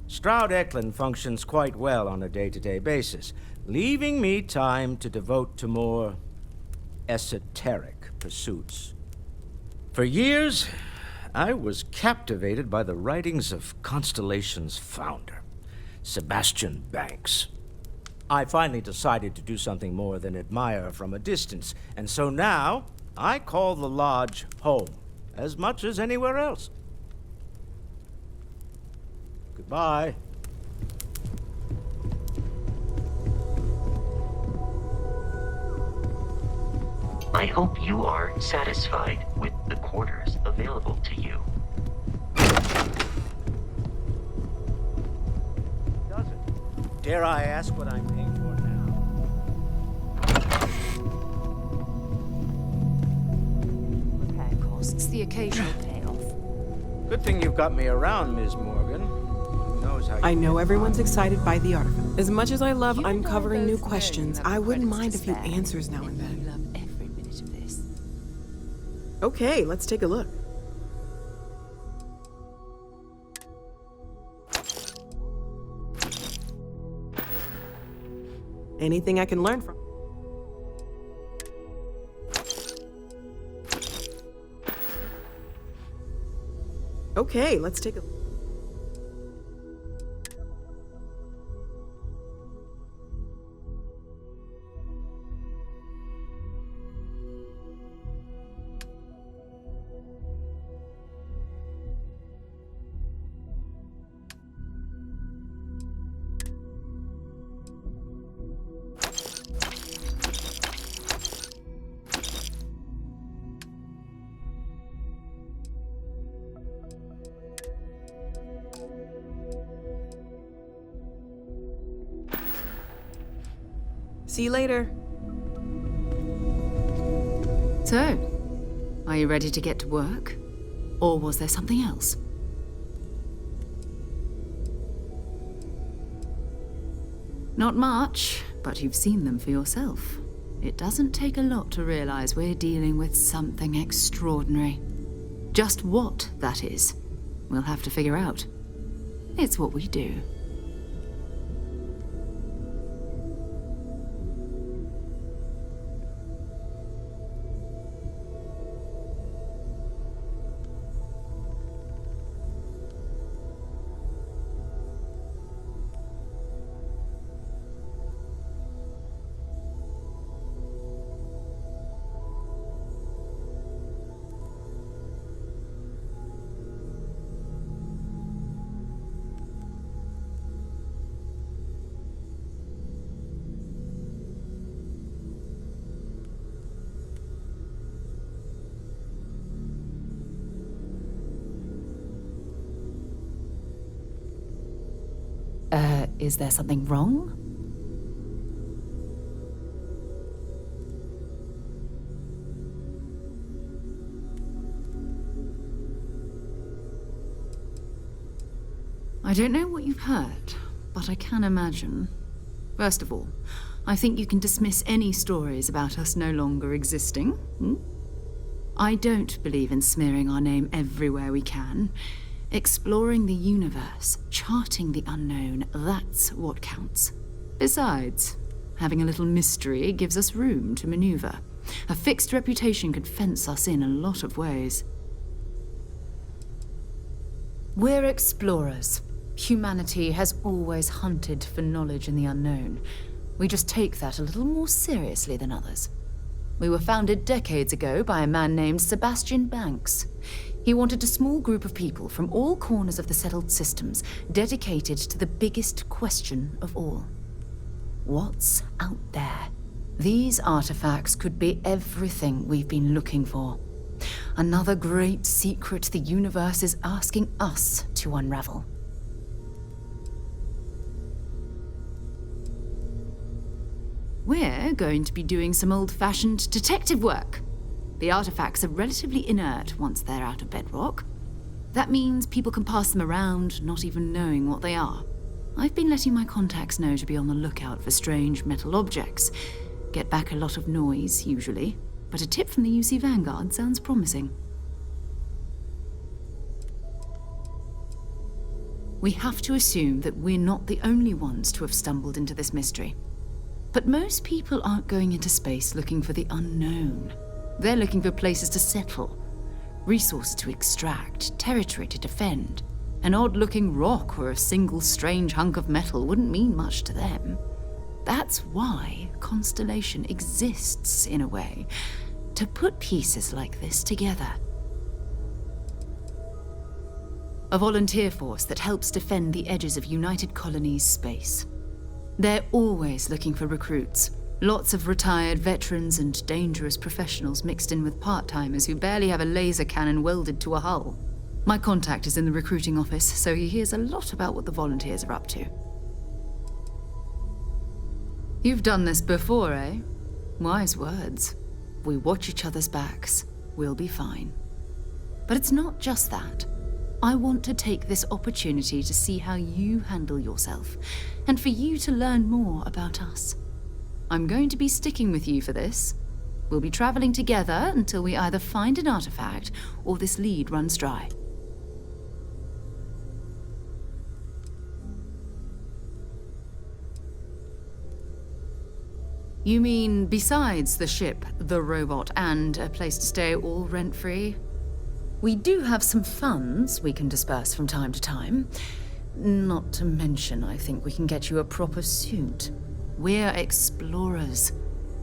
Stroud Eklund functions quite well on a day-to-day basis, leaving me time to devote to more esoteric pursuits. For years, I was captivated by the writings of Constellation's founder, Sebastian Banks. I finally decided to do something more than admire from a distance, and so now I call the lodge home, as much as anywhere else. Goodbye. I hope you are satisfied with the quarters available to you. Dare I ask what I'm paying for now? Repair costs, the occasional payoff. Good thing you've got me around, Ms. Morgan. Who knows how you I know get everyone's by. excited by the artifact. As much as I love You and I uncovering new both know questions, you have I wouldn't credits mind a to few spare, answers now and and then. you love every minute of this. Okay, let's take a look. Anything I can learn from? Okay, let's take a look. See you later. So, are you ready to get to work? Or was there something else? Not much, but you've seen them for yourself. It doesn't take a lot to realize we're dealing with something extraordinary. Just what that is, we'll have to figure out. It's what we do. Is there something wrong? I don't know what you've heard, but I can imagine. First of all, I think you can dismiss any stories about us no longer existing. I don't believe in smearing our name everywhere we can. Exploring the universe, charting the unknown, that's what counts. Besides, having a little mystery gives us room to maneuver. A fixed reputation could fence us in a lot of ways. We're explorers. Humanity has always hunted for knowledge in the unknown. We just take that a little more seriously than others. We were founded decades ago by a man named Sebastian Banks. He wanted a small group of people from all corners of the settled systems dedicated to the biggest question of all. What's out there? These artifacts could be everything we've been looking for. Another great secret the universe is asking us to unravel. We're going to be doing some old-fashioned detective work. The artifacts are relatively inert once they're out of bedrock. That means people can pass them around, not even knowing what they are. I've been letting my contacts know to be on the lookout for strange metal objects. Get back a lot of noise, usually, but a tip from the UC Vanguard sounds promising. We have to assume that we're not the only ones to have stumbled into this mystery. But most people aren't going into space looking for the unknown. They're looking for places to settle. Resources to extract, territory to defend. An odd-looking rock or a single strange hunk of metal wouldn't mean much to them. That's why Constellation exists, in a way, to put pieces like this together. A volunteer force that helps defend the edges of United Colonies space. They're always looking for recruits. Lots of retired veterans and dangerous professionals mixed in with part-timers who barely have a laser cannon welded to a hull. My contact is in the recruiting office, so he hears a lot about what the volunteers are up to. You've done this before, eh? Wise words. If we watch each other's backs, we'll be fine. But it's not just that. I want to take this opportunity to see how you handle yourself, and for you to learn more about us. I'm going to be sticking with you for this. We'll be traveling together until we either find an artifact or this lead runs dry. You mean besides the ship, the robot, and a place to stay all rent-free? We do have some funds we can disperse from time to time. Not to mention, I think we can get you a proper suit. We're explorers.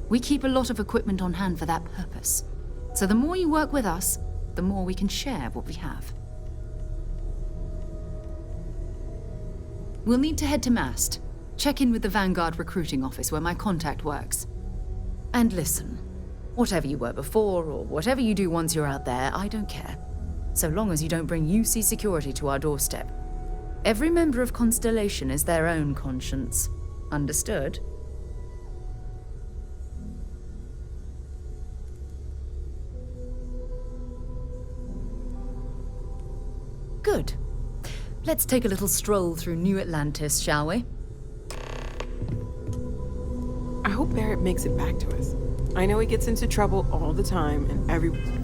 We keep a lot of equipment on hand for that purpose. So the more you work with us, the more we can share what we have. We'll need to head to Mast. Check in with the Vanguard recruiting office where my contact works. And listen, whatever you were before or whatever you do once you're out there, I don't care. So long as you don't bring UC security to our doorstep. Every member of Constellation is their own conscience. Understood? Good. Let's take a little stroll through New Atlantis, shall we? I hope Barrett makes it back to us. I know he gets into trouble all the time, and everyone